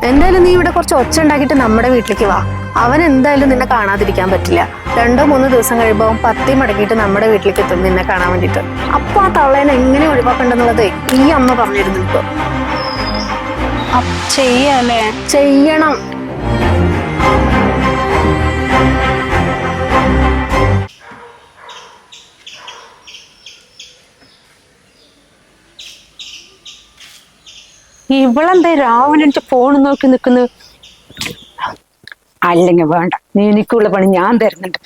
എന്തായാലും നീ ഇവിടെ കുറച്ച് ഒച്ച ഉണ്ടാക്കിയിട്ട് നമ്മുടെ വീട്ടിലേക്ക് വാ. അവൻ എന്തായാലും നിന്നെ കാണാതിരിക്കാൻ പറ്റില്ല. 2-3 ദിവസം കഴിയുമ്പോൾ അവൻ പത്തി മടക്കിയിട്ട് നമ്മുടെ വീട്ടിലേക്ക് എത്തും നിന്നെ കാണാൻ വേണ്ടിട്ട്. അപ്പൊ ആ തള്ളേനെ എങ്ങനെ ഒഴിവാക്കണ്ടെന്നുള്ളത് ഈ അമ്മ പറഞ്ഞിരുന്നു. ഇപ്പൊ ചെയ്യല്ലേ? ചെയ്യണം. ഇവളെന്താ രാവിലെ എനിക്ക് ഫോൺ നോക്കി നിക്കുന്നു? അല്ലെങ്കിൽ വേണ്ട, നീ എനിക്കുള്ള പണി ഞാൻ തരുന്നുണ്ട്.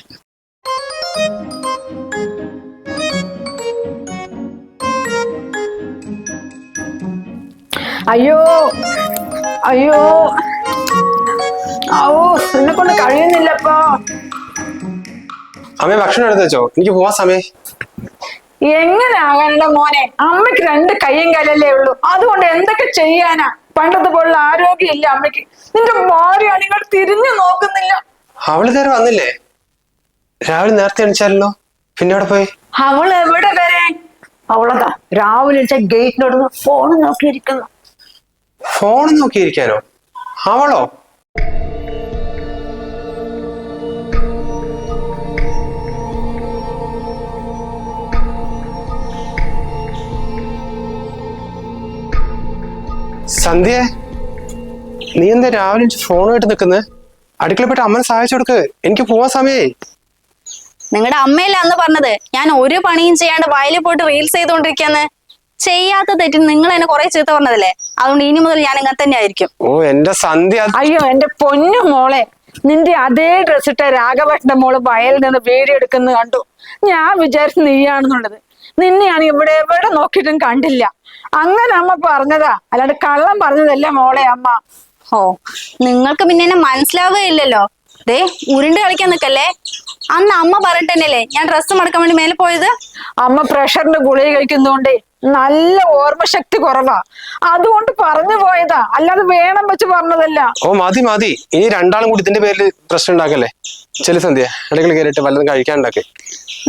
അയ്യോ അയ്യോ ഓ, എന്നെ കൊണ്ട് കഴിയുന്നില്ലപ്പോ. അമ്മ ഭക്ഷണം എടുത്ത് വെച്ചോ, എനിക്ക് പോവാൻ സമയം. എങ്ങനെ ആകാനുള്ള മോനെ? അമ്മയ്ക്ക് 2 കൈയും കാലല്ലേ ഉള്ളൂ, അതുകൊണ്ട് എന്തൊക്കെ ചെയ്യാനാ? പണ്ടത്തെ പോലുള്ള ആരോഗ്യം ഇല്ല അമ്മയ്ക്ക്. നിന്റെ ഭാര്യയാണ് നിങ്ങൾ തിരിഞ്ഞു നോക്കുന്നില്ല. അവള് കയറി വന്നില്ലേ? രാവിലെ നേരത്തെ എണിച്ചാലോ, പിന്നെ അവിടെ പോയി? അവൾ എവിടെ വരെ? അവളതാ രാവിലെ ഗേറ്റിനോട് ഫോൺ നോക്കിയിരിക്കുന്നു. ഫോൺ നോക്കിയിരിക്കാനോ? അവളോ? സന്ധ്യ, നീ എന്താ രാവിലെ ഫോണുമായിട്ട് നിൽക്കുന്നത്? അടുക്കള പോയിട്ട് അമ്മനെ സഹായിച്ചു കൊടുക്ക്, എനിക്ക് പോവാൻ സമയേ. നിങ്ങളുടെ അമ്മയല്ല അന്ന് പറഞ്ഞത് ഞാൻ ഒരു പണിയും ചെയ്യാണ്ട് വയലിൽ പോയിട്ട് റീൽസ് ചെയ്തോണ്ടിരിക്കാന്ന്. ചെയ്യാത്ത തെറ്റിന് നിങ്ങൾ എന്നെ കുറെ ചീത്ത പറഞ്ഞതല്ലേ, അതുകൊണ്ട് ഇനി മുതൽ ഞാൻ ഇങ്ങനെ തന്നെ ആയിരിക്കും. ഓ എന്റെ സന്ധ്യ. അയ്യോ എന്റെ പൊന്നു മോളെ, നിന്റെ അതേ ഡ്രസ് ഇട്ട രാഘവേട്ടന്റെ മോള് വയലിൽ നിന്ന് വീഡിയോ എടുക്കുന്നത് കണ്ടു. ഞാൻ വിചാരിച്ചു നീയാണെന്നുള്ളത്. നിന്നെയാണ് ഇവിടെ എവിടെ നോക്കിയിട്ടും കണ്ടില്ല. അങ്ങനെ അമ്മ പറഞ്ഞതാ, അല്ലാണ്ട് കള്ളം പറഞ്ഞതല്ല മോളെ അമ്മ. ഓ, നിങ്ങൾക്ക് പിന്നെ എന്നെ മനസ്സിലാവുകയില്ലല്ലോ. ദേ ഉരുണ്ട് കളിക്കാൻ നിക്കല്ലേ. അന്ന് അമ്മ പറഞ്ഞിട്ടല്ലേ ഞാൻ ഡ്രസ്സ് മടക്കാൻ വേണ്ടി മേലെ പോയത്. അമ്മ പ്രഷറിന്റെ ഗുളിക കഴിക്കുന്നോണ്ടേ നല്ല ഓർമ്മശക്തി കുറവാ, അതുകൊണ്ട് പറഞ്ഞു പോയതാ, അല്ലാതെ വേണം വെച്ച് പറഞ്ഞതല്ല. ഓ മതി മതി, ഇനി രണ്ടാളും കൂടി ഇതിന്റെ പേരിൽ പ്രശ്നം ഉണ്ടാക്കല്ലേ. ചെല്ലു സന്ധ്യ, ഇടയ്ക്കിൽ കയറിയിട്ട് വല്ലതും കഴിക്കാനുണ്ടാക്കേ.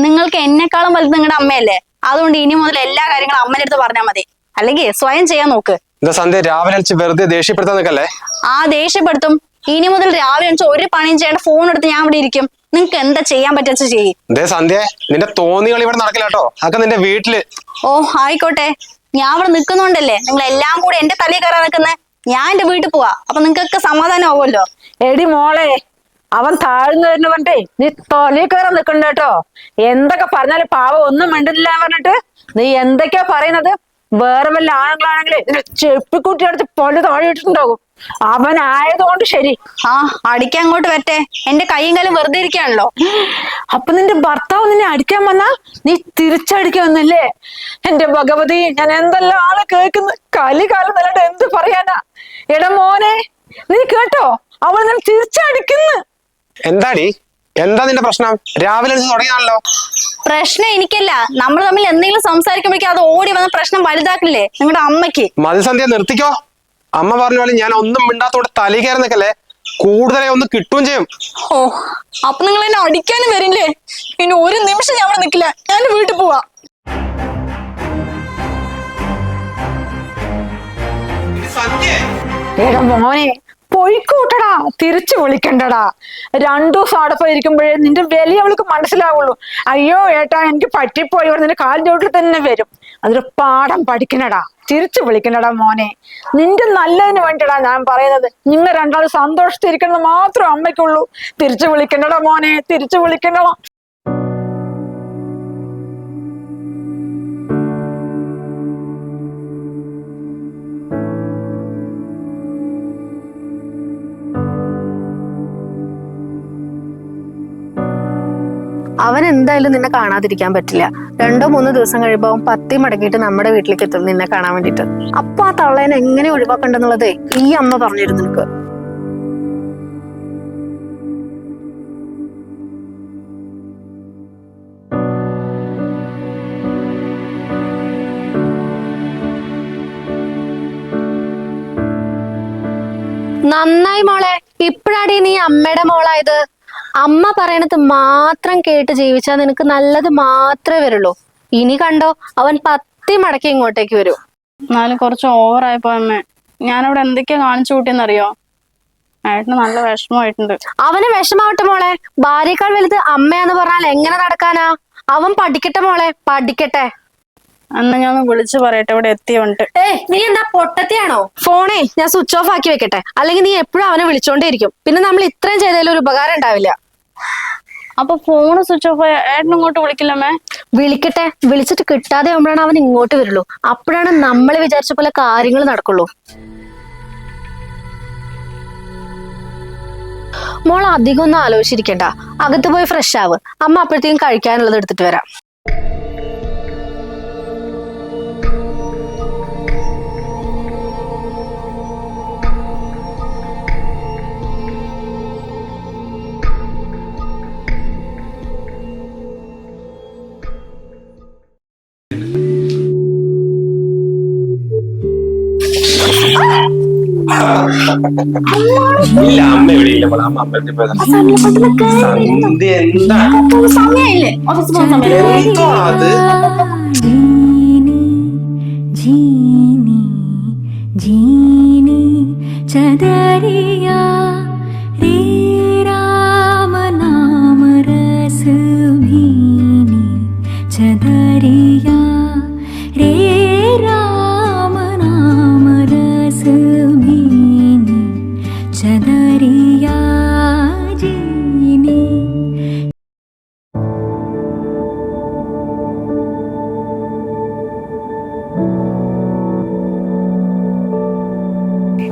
നിങ്ങൾക്ക് എന്നെക്കാളും വലുത് നിങ്ങളുടെ അമ്മയല്ലേ, അതുകൊണ്ട് ഇനി മുതൽ എല്ലാ കാര്യങ്ങളും അമ്മയുടെ അടുത്ത് പറഞ്ഞാൽ മതി. അല്ലെങ്കിൽ സ്വയം ചെയ്യാൻ നോക്ക്. എന്താ സന്ധ്യ രാവിലെ വെറുതെ ദേഷ്യപ്പെടുത്താൻ നിൽക്കല്ലേ? ആ ദേഷ്യപ്പെടുത്തും. ഇനി മുതൽ രാവിലെ ഒരു പണിയും ചെയ്യേണ്ട, ഫോൺ എടുത്ത് ഞാൻ ഇവിടെ ഇരിക്കും. നിങ്ങക്ക് എന്താ ചെയ്യാൻ പറ്റുക ചെയ്യും. സന്ധ്യ, നിന്റെ തോന്നികൾ ഇവിടെ നടക്കില്ല കേട്ടോ, അതൊക്കെ നിന്റെ വീട്ടില്. ഓ ആയിക്കോട്ടെ, ഞാൻ ഇവിടെ നിൽക്കുന്നോണ്ടല്ലേ നിങ്ങൾ എല്ലാം കൂടെ എന്റെ തലയിൽ കയറാൻ നിൽക്കുന്നത്. ഞാൻ എന്റെ വീട്ടിൽ പോവാ, അപ്പൊ നിങ്ങൾക്കൊക്കെ സമാധാനം ആവുമല്ലോ. എടി മോളെ, അവൻ താഴ്ന്നു വരുന്ന പറഞ്ഞേ നീ തൊലി കയറാൻ നിൽക്കണ്ട കേട്ടോ. എന്തൊക്കെ പറഞ്ഞാലും പാവം ഒന്നും മിണ്ടില്ല പറഞ്ഞിട്ട് നീ എന്തൊക്കെയാ പറയുന്നത്? വേറെ വല്ല ആണുങ്ങളാണെങ്കിലേ ചെപ്പിക്കുട്ടി അടുത്ത് പൊല താഴെയിട്ടുണ്ടാകും. അവനായതുകൊണ്ട് ശരി. ആ അടിക്കാൻ അങ്ങോട്ട് വരട്ടെ, എന്റെ കൈയും കാലം വെറുതെ ഇരിക്കാണല്ലോ. അപ്പൊ നിന്റെ ഭർത്താവ് നിന്നെ അടിക്കാൻ വന്നാ നീ തിരിച്ചടിക്കാൻ വന്നല്ലേ? എന്റെ ഭഗവതി, ഞാൻ എന്തെല്ലാം ആള് കേൾക്കുന്നു. കലികാലം നല്ലത് എന്ത് പറയാനാ? എടാ മോനെ, നീ കേട്ടോ, അവൾ നിന്നെ തിരിച്ചടിക്കുന്നു. എന്താടി, എന്താ നിന്റെ പ്രശ്നം? രാവിലെ തുടങ്ങിയാണല്ലോ. പ്രശ്നം എനിക്കല്ല, നമ്മൾ തമ്മിൽ എന്തെങ്കിലും സംസാരിക്കുമ്പോഴേക്കും അത് ഓടി വന്ന പ്രശ്നം വലുതാക്കില്ലേ നിങ്ങളുടെ അമ്മയ്ക്ക്. മതി സന്ധ്യ, നിർത്തിക്കോ. അമ്മ പറഞ്ഞ പോലെ ഞാൻ ഒന്നും മിണ്ടാത്തോടെ തലി കയറി നിൽക്കല്ലേ, കൂടുതലായി ഒന്ന് കിട്ടുകയും ചെയ്യും. ഓ, അപ്പൊ നിങ്ങൾ എന്നെ അടിക്കാനും വരില്ലേ? ഇനി ഒരു നിമിഷം ഞാൻ അവിടെ നിൽക്കില്ല, ഞാൻ വീട്ടിൽ പോവാ. എടാ മോനെ, പൊയ്ക്കൂട്ടടാ, തിരിച്ചു വിളിക്കണ്ടടാ. 2 ദിവസം അവിടെ പോയിരിക്കുമ്പോഴേ നിന്റെ വില അവൾക്ക് മനസ്സിലാവുള്ളൂ. അയ്യോ ഏട്ടാ, എനിക്ക് പറ്റിപ്പോയി, നിന്റെ കാലിന്റെ ചോട്ടിൽ തന്നെ വരും. അതൊരു പാഠം പഠിക്കണടാ, തിരിച്ചു വിളിക്കണടാ മോനെ. നിന്റെ നല്ലതിന് വേണ്ടിടാ ഞാൻ പറയുന്നത്. നിങ്ങൾ രണ്ടാളും സന്തോഷത്തിരിക്കുന്നത് മാത്രം അമ്മയ്ക്കുള്ളൂ. തിരിച്ചു വിളിക്കണ്ടടാ മോനെ, തിരിച്ചു വിളിക്കണ്ടടാ. അവൻ എന്തായാലും നിന്നെ കാണാതിരിക്കാൻ പറ്റില്ല. 2-3 ദിവസം കഴിയുമ്പോൾ അവൻ പത്തി മടക്കിയിട്ട് നമ്മുടെ വീട്ടിലേക്ക് എത്തും നിന്നെ കാണാൻ വേണ്ടിട്ട്. അപ്പൊ ആ തള്ളേനെ എങ്ങനെ ഒഴിവാക്കണ്ടെന്നുള്ളത് ഈ അമ്മ പറഞ്ഞിരുന്നു നിനക്ക്. നന്നായി മോളെ, ഇപ്പഴാടി നീ അമ്മയുടെ മോളായത്. അമ്മ പറയണത് മാത്രം കേട്ട് ജീവിച്ചാൽ നിനക്ക് നല്ലത് മാത്രമേ വരുള്ളൂ. ഇനി കണ്ടോ, അവൻ പത്തി മടക്കി ഇങ്ങോട്ടേക്ക് വരും. എന്നാലും കുറച്ച് ഓവറായിപ്പോ അമ്മേ. ഞാനവിടെ എന്തൊക്കെയാ കാണിച്ചു കൂട്ടിയെന്നറിയോ? ഏട്ടന് നല്ല വിഷമമായിട്ടുണ്ട്. അവന് വിഷമാവട്ടെ മോളെ, ഭാര്യയേക്കാൾ വലുത് അമ്മയാന്ന് പറഞ്ഞാൽ എങ്ങനെ നടക്കാനാ? അവൻ പഠിക്കട്ടെ മോളെ, പഠിക്കട്ടെ. അന്ന് ഞാൻ ഒന്ന് വിളിച്ചു പറയട്ടെ ഇവിടെ എത്തിയോണ്ട്. നീ എന്താ പൊട്ടത്തിയാണോ? ഫോണേ ഞാൻ സ്വിച്ച് ഓഫ് ആക്കി വെക്കട്ടെ, അല്ലെങ്കിൽ നീ എപ്പോഴും അവനെ വിളിച്ചോണ്ടേയിരിക്കും. പിന്നെ നമ്മൾ ഇത്രയും ചെയ്തതിൽ ഒരു ഉപകാരം ഉണ്ടാവില്ല. അപ്പൊ ഫോണ് സ്വിച്ച് ഓഫ് ആയ ഏട്ടൻ ഇങ്ങോട്ട് വിളിക്കില്ലമ്മേ? വിളിക്കട്ടെ, വിളിച്ചിട്ട് കിട്ടാതെ ആവുമ്പോഴാണ് അവൻ ഇങ്ങോട്ട് വരുള്ളൂ. അപ്പോഴാണ് നമ്മൾ വിചാരിച്ച പോലെ കാര്യങ്ങൾ നടക്കുള്ളൂ. മോൾ അധികം ഒന്നും ആലോചിച്ചിരിക്കണ്ട, അകത്ത് പോയി ഫ്രഷ് ആവ്. അമ്മ അപ്പോഴത്തേക്കും കഴിക്കാനുള്ളത് എടുത്തിട്ട് വരാം. ഇല്ല, അമ്മ ഇവിടെ ഇല്ല മോളെ. അമ്മ അമ്പലത്തിൽ പോയതാ. സന്ധ്യ എന്താ സമയമില്ലേ? ഓഫീസിൽ പോകുന്ന സമയം. എന്തോ അത്? जीनी जीनी चदरिया रे राम नाम रस भीनी चदरिया रे राम नाम रस भीनी चदरिया जीनी.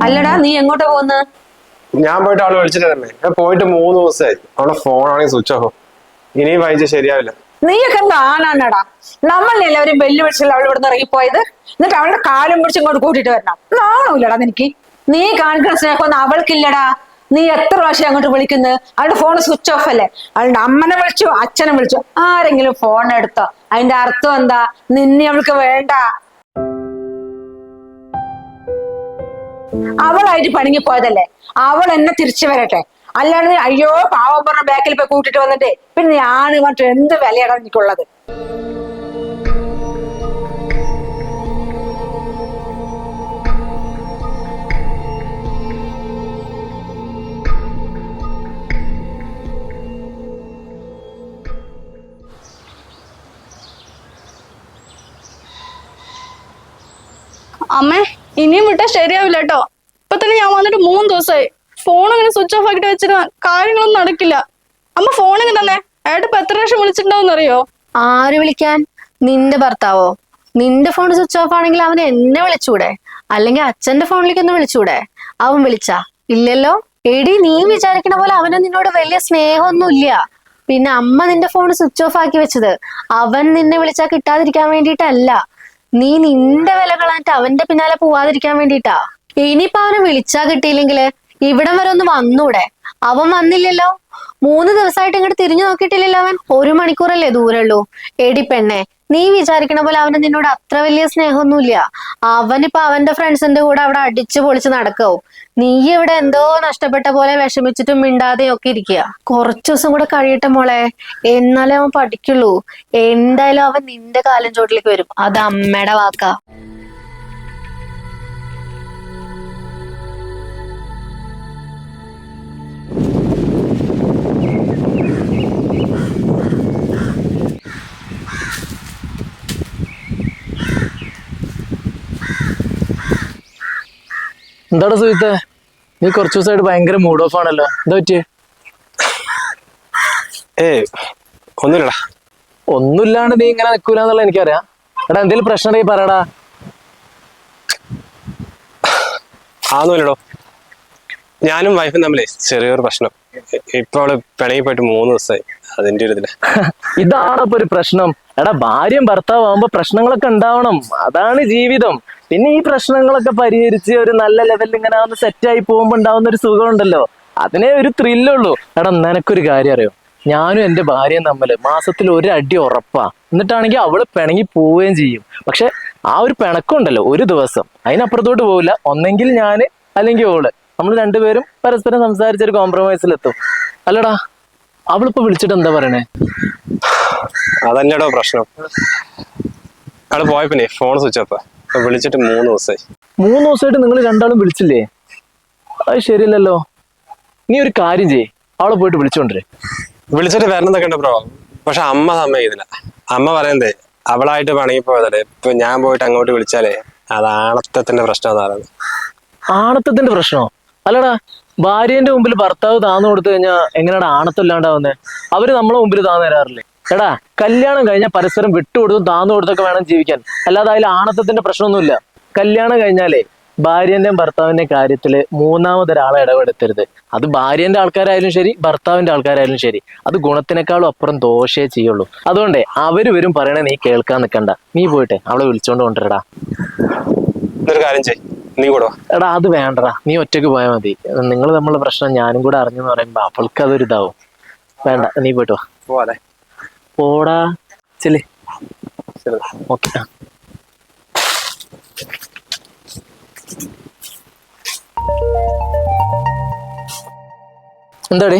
അല്ലടാ, നീ എങ്ങോട്ടാ പോകുന്നത്? ഞാൻ പോയിട്ട് അവളെ വിളിച്ചിട്ട് തന്നെ. ഞാൻ പോയിട്ട് 3 ദിവസമായി. അവളെ ഫോണാണെങ്കിൽ സ്വിച്ച് ഓഫ്. ഇനിയും വായിച്ച ശരിയാവില്ല. നീയൊക്കെ എന്താ ആണാണടാ? നമ്മളെ എല്ലാവരും വെല്ലു വിളിച്ചല്ലോ അവൾ ഇവിടുന്ന് ഇറങ്ങിപ്പോയത്. എന്നിട്ട് അവളുടെ കാലും പിടിച്ച് ഇങ്ങോട്ട് കൂട്ടിട്ട് വരണം. നാണമില്ലടാ നിനക്ക്? നീ കാണിക്കുന്ന സ്നേഹമൊന്നും അവൾക്കില്ലടാ. നീ എത്ര പ്രാവശ്യം അങ്ങോട്ട് വിളിക്കുന്നത്? അവളുടെ ഫോൺ സ്വിച്ച് ഓഫ് അല്ലേ? അവളുടെ അമ്മനെ വിളിച്ചു, അച്ഛനെ വിളിച്ചു, ആരെങ്കിലും ഫോൺ എടുത്തോ? അതിന്റെ അർത്ഥം എന്താ? നിന്നെ അവൾക്ക് വേണ്ട. അവളായിട്ട് പണിങ്ങി പോയതല്ലേ, അവൾ എന്നെ തിരിച്ചു വരട്ടെ. അല്ലാണ്ട് അയ്യോ പാവം പറഞ്ഞ ബാക്കിൽ പോയി കൂട്ടിട്ട് വന്നിട്ട് പിന്നെ ഞാൻ മറ്റു എന്ത് വിലയാണ് എനിക്കുള്ളത്? അമ്മേ, ഇനിയും വിട്ടാ ശരിയാവില്ല കേട്ടോ. ഇപ്പൊ തന്നെ ഞാൻ വന്നിട്ട് 3 ദിവസമായി. ഫോൺ ഇങ്ങനെ സ്വിച്ച് ഓഫ് ആക്കിട്ട് വെച്ചിട്ട് കാര്യങ്ങളൊന്നും നടക്കില്ല. അമ്മ ഫോണിങ് തന്നെ ഏട്ടൻ ഇപ്പൊ എത്ര പ്രാവശ്യം വിളിച്ചിട്ടുണ്ടാവും അറിയോ? ആര് വിളിക്കാൻ? നിന്റെ ഭർത്താവോ? നിന്റെ ഫോൺ സ്വിച്ച് ഓഫ് ആണെങ്കിൽ അവന് എന്നെ വിളിച്ചൂടെ? അല്ലെങ്കിൽ അച്ഛന്റെ ഫോണിലേക്ക് ഒന്ന് വിളിച്ചൂടെ? അവൻ വിളിച്ചാ? ഇല്ലല്ലോ. എടി, നീ വിചാരിക്കണ പോലെ അവന് നിന്നോട് വലിയ സ്നേഹമൊന്നുമില്ല. പിന്നെ അമ്മ നിന്റെ ഫോൺ സ്വിച്ച് ഓഫ് ആക്കി വെച്ചത് അവൻ നിന്നെ വിളിച്ചാ കിട്ടാതിരിക്കാൻ വേണ്ടിയിട്ടല്ല. നീ നിന്റെ വില കളഞ്ഞിട്ട് അവന്റെ പിന്നാലെ പോവാതിരിക്കാൻ വേണ്ടിട്ടാ. ഇനിയിപ്പോ അവനെ വിളിച്ചാ കിട്ടിയില്ലെങ്കില് ഇവിടം വരെ ഒന്ന് വന്നൂടെ? അവൻ വന്നില്ലല്ലോ. 3 ദിവസമായിട്ട് ഇങ്ങോട്ട് തിരിഞ്ഞു നോക്കിയിട്ടില്ലല്ലോ അവൻ. 1 മണിക്കൂറല്ലേ ദൂരമുള്ളൂ. എടി പെണ്ണെ, നീ വിചാരിക്കണ പോലെ അവന് നിന്നോട് അത്ര വലിയ സ്നേഹമൊന്നുമില്ല. അവനിപ്പോ അവന്റെ ഫ്രണ്ട്സിന്റെ കൂടെ അവിടെ അടിച്ചു പൊളിച്ച് നടക്കാവും. നീ ഇവിടെ എന്തോ നഷ്ടപ്പെട്ട പോലെ വിഷമിച്ചിട്ടും മിണ്ടാതെയും ഒക്കെ ഇരിക്കുക. കുറച്ചു ദിവസം കൂടെ കഴിയട്ടെ മോളെ, എന്നാലേ അവൻ പഠിക്കുള്ളൂ. എന്തായാലും അവൻ നിന്റെ കാലം ചോട്ടിലേക്ക് വരും. അത് അമ്മയുടെ വാക്കാ. എന്താടാ സുഹൃത്തെ, നീ കുറച്ചു ദിവസമായിട്ട് ഭയങ്കര മൂഡ് ഓഫ് ആണല്ലോ, എന്താ പറ്റിയേ? ഒന്നുമില്ലടാ. ഒന്നുമില്ലാണ്ട് നീ ഇങ്ങനെ നിൽക്കൂലെന്നുള്ള എനിക്കറിയാം. എടാ, എന്തെങ്കിലും പ്രശ്നം ഉണ്ടെങ്കിൽ പറയടാ. ആന്നുമില്ലടോ, ഞാനും വൈഫും തമ്മിലേ ചെറിയൊരു പ്രശ്നം. ഇപ്പൊ അവള് പിണങ്ങി പോയിട്ട് 3 ദിവസമായി. അതിന്റെ ഒരു ഇതില് ഇതാണ് ഇപ്പൊ ഒരു പ്രശ്നം. എടാ, ഭാര്യയും ഭർത്താവും ആവുമ്പോ പ്രശ്നങ്ങളൊക്കെ ഉണ്ടാവണം, അതാണ് ജീവിതം. പിന്നെ ഈ പ്രശ്നങ്ങളൊക്കെ പരിഹരിച്ച് ഒരു നല്ല ലെവലിൽ ഇങ്ങനെ ഒന്ന് സെറ്റായി പോകുമ്പോ ഉണ്ടാവുന്ന ഒരു സുഖം ഉണ്ടല്ലോ, അതിനെ ഒരു ത്രില്ലുള്ളൂ. എടാ, നിനക്കൊരു കാര്യം അറിയോ? ഞാനും എന്റെ ഭാര്യയും തമ്മില് മാസത്തിൽ 1 അടി ഉറപ്പാ. എന്നിട്ടാണെങ്കിൽ അവള് പിണങ്ങി പോവുകയും ചെയ്യും. പക്ഷെ ആ ഒരു പിണക്കമുണ്ടല്ലോ, ഒരു ദിവസം അതിനപ്പുറത്തോട്ട് പോവില്ല. ഒന്നെങ്കിൽ ഞാന് അല്ലെങ്കിൽ ഓള്, നമ്മൾ രണ്ടുപേരും പരസ്പരം സംസാരിച്ചൊരു കോംപ്രമൈസിലെത്തും. അല്ലടാ, അവളിപ്പോ വിളിച്ചിട്ട് എന്താ പറയണേ? അതന്നെടോ പ്രശ്നം. അവള് പോയപ്പിന്നെ ഫോൺ സ്വിച്ച് ഓഫ്. വിളിച്ചിട്ട് 3 ദിവസമായി. 3 ദിവസമായിട്ട് നിങ്ങൾ രണ്ടാളും വിളിച്ചില്ലേ? അത് ശരിയല്ലല്ലോ. നീ ഒരു കാര്യം ചെയ്യ്, അവളെ പോയിട്ട് വിളിച്ചോണ്ടേ. വിളിച്ചിട്ട് വരണമെന്നൊക്കെ ഉണ്ട് ബ്രോ. പക്ഷെ അമ്മ സമ്മതിക്കുന്നില്ല. അമ്മ പറയുന്നതേ അവളായിട്ട് പണങ്ങിപ്പോയതല്ലേ. ഇപ്പൊ ഞാൻ പോയിട്ട് അങ്ങോട്ട് വിളിച്ചാലേ അത് ആണത്തത്തിന്റെ പ്രശ്നം പറയുന്നത്. ആണത്തത്തിന്റെ പ്രശ്നമോ? അല്ലടാ, ഭാര്യന്റെ മുമ്പിൽ ഭർത്താവ് താന്നു കൊടുത്തു കഴിഞ്ഞാൽ എങ്ങനെയാടാ ആണത്തം ഇല്ലാണ്ടാവുന്നേ? അവര് നമ്മളെ മുമ്പിൽ താന്നു തരാറില്ലേ? എടാ, കല്യാണം കഴിഞ്ഞാൽ പരസ്പരം വിട്ടുകൊടുത്തും താന്നു കൊടുത്തൊക്കെ വേണം ജീവിക്കാൻ. അല്ലാതെ അതിൽ ആണത്തത്തിന്റെ പ്രശ്നമൊന്നുമില്ല. കല്യാണം കഴിഞ്ഞാലേ ഭാര്യന്റെയും ഭർത്താവിന്റെയും കാര്യത്തില് മൂന്നാമതൊരാളെ ഇടപെടുത്തരുത്. അത് ഭാര്യന്റെ ആൾക്കാരായാലും ശരി, ഭർത്താവിന്റെ ആൾക്കാരായാലും ശരി. അത് ഗുണത്തിനേക്കാളും അപ്പുറം ദോഷേ ചെയ്യുള്ളൂ. അതുകൊണ്ടേ അവര് വരും പറയണേ നീ കേൾക്കാൻ നിൽക്കണ്ട. നീ പോയിട്ടെ അവളെ വിളിച്ചോണ്ട് കൊണ്ടിരടാ. ഒരു കാര്യം ചെയ്, നീ കൂടോ. എടാ, അത് വേണ്ടടാ, നീ ഒറ്റയ്ക്ക് പോയാൽ മതി. നിങ്ങൾ തമ്മിലുള്ള പ്രശ്നം ഞാനും കൂടെ അറിഞ്ഞെന്ന് പറയുമ്പോ അവൾക്ക് അതൊരു ഇതാവും. വേണ്ട, നീ പോയിട്ട് വാ. പോവാതെ പോടാ, ചെല്ലേ. ഓക്കെ. എന്താടേ?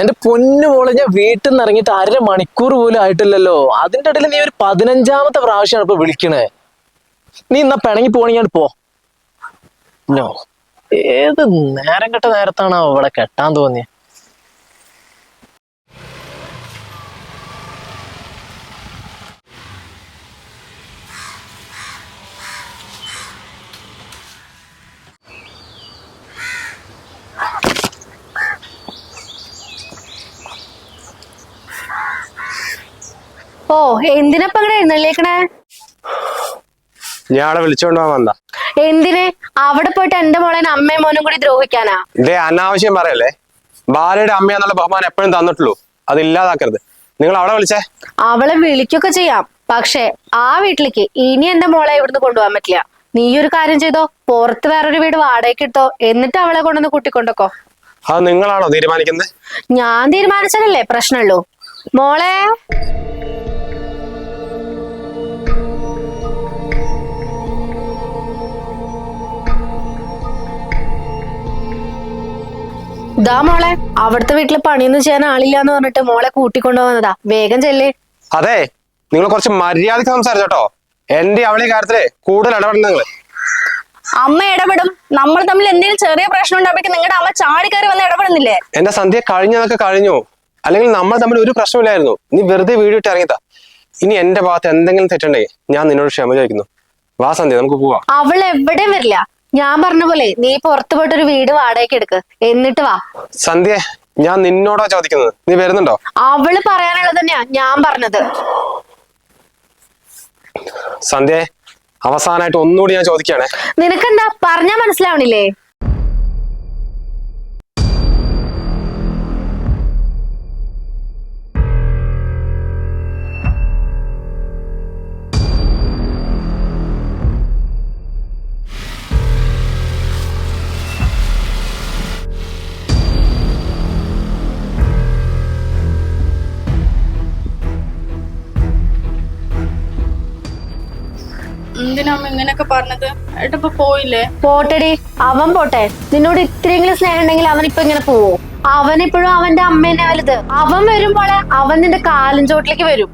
എന്റെ പൊന്നു മോളെ, ഞാൻ വീട്ടിൽ നിന്ന് ഇറങ്ങിയിട്ട് 1/2 മണിക്കൂർ പോലും ആയിട്ടില്ലല്ലോ. അതിന്റെ ഇടയിൽ നീ ഒരു 15ാമത്തെ പ്രാവശ്യമാണ് ഇപ്പൊ വിളിക്കണേ. നീ എന്നാ പിണങ്ങി പോണെങ്കിൽ പോ. നോ, ഏത് നേരം കെട്ട നേരത്താണോ ഇവിടെ കെട്ടാൻ തോന്നിയ? ഓ, എന്തിനപ്പ ഇവിടെ എഴുന്നള്ളിയേക്കണേ? ഞാൻ അവളെ വിളിച്ചോണ്ട് പോവാൻ വന്നാ. എന്തിന്? അവിടെ പോയിട്ട് എന്റെ മോളെ അമ്മയും മോനും കൂടി ദ്രോഹിക്കാനാ? ഇതേ അനാവശ്യം പറയല്ലേ. ഭാര്യയുടെ അമ്മയെന്നുള്ള ബഹുമാനം എപ്പോഴും തന്നിട്ടുള്ളൂ. അത് ഇല്ലാതാക്കരുത്. നിങ്ങൾ അവളെ വിളിച്ചേ. അവളെ വിളിക്കൊക്കെ ചെയ്യാം, പക്ഷെ ആ വീട്ടിലേക്ക് ഇനി എന്റെ മോളെ ഇവിടുന്ന് കൊണ്ടുപോകാൻ പറ്റില്ല. നീ ഒരു കാര്യം ചെയ്തോ, പുറത്ത് വേറൊരു വീട് വാടകയ്ക്ക് എടുത്തോ, എന്നിട്ട് അവളെ കൊണ്ടൊന്ന് കൂട്ടിക്കൊണ്ടോക്കോ. അത് നിങ്ങളാണോ തീരുമാനിക്കുന്നത്? ഞാൻ തീരുമാനിച്ചാലല്ലേ പ്രശ്നമുള്ളൂ. മോളെ, ദാ മോളെ, അവിടുത്തെ വീട്ടില് പണിയൊന്നും ചെയ്യാൻ ആളില്ലാന്ന് പറഞ്ഞിട്ട് മോളെ കൂട്ടിക്കൊണ്ടുപോകുന്നതാ. വേഗം ചെല്ലേ. അതെ, നിങ്ങൾ കുറച്ച് മര്യാദക്ക് സംസാരിച്ചോട്ടോ. എന്റെ അവളെ കാര്യത്തില് കൂടുതൽ ഇടപെടുന്നത് നിങ്ങള്. അമ്മ ഇടപെടും. നമ്മൾ തമ്മിൽ എന്തെങ്കിലും ചെറിയ പ്രശ്നം ഉണ്ടാക്കി നിങ്ങളുടെ അമ്മ ചാടിക്കയറി വന്ന് ഇടപെടുന്നില്ലേ? എന്റെ സന്ധ്യ കഴിഞ്ഞതൊക്കെ കഴിഞ്ഞു. അല്ലെങ്കിൽ നമ്മൾ തമ്മിൽ ഒരു പ്രശ്നമില്ലായിരുന്നു. നീ വെറുതെ വീഡിയോ ഇട്ട് ഇറങ്ങിത്താ. ഇനി എന്റെ ഭാഗത്ത് എന്തെങ്കിലും തെറ്റുണ്ടെങ്കിൽ ഞാൻ നിന്നോട് ക്ഷമ ചോദിക്കുന്നു. വാ സന്ധ്യ, നമുക്ക് പോവാം. അവൾ എവിടെയും വരില്ല. ഞാൻ പറഞ്ഞ പോലെ നീ പുറത്തു പോയിട്ട് ഒരു വീട് വാടകയ്ക്ക് എടുക്ക്, എന്നിട്ട് വാ. സന്ധ്യ, ഞാൻ നിന്നോടാ ചോദിക്കുന്നത്. നീ വരുന്നുണ്ടോ? അവള് പറയാനുള്ളത് തന്നെയാ ഞാൻ പറഞ്ഞത്. സന്ധ്യ, അവസാനമായിട്ട് ഒന്നുകൂടി ഞാൻ ചോദിക്കുകയാണേ. നിനക്കെന്താ പറഞ്ഞാ മനസ്സിലാവണില്ലേ? എന്തിനാ അമ്മ ഇങ്ങനെയൊക്കെ പറഞ്ഞത്? ഏട്ടപ്പ പോയില്ലേ? പോട്ടെടി, അവൻ പോട്ടെ. നിന്നോട് ഇത്രയെങ്കിലും സ്നേഹം ഉണ്ടെങ്കിൽ അവൻ ഇപ്പൊ ഇങ്ങനെ പോവോ? അവനിപ്പോഴും അവന്റെ അമ്മേനെ വലുത്. അവൻ വരുമ്പോളെ അവൻ നിന്റെ കാലും ചോട്ടിലേക്ക് വരും.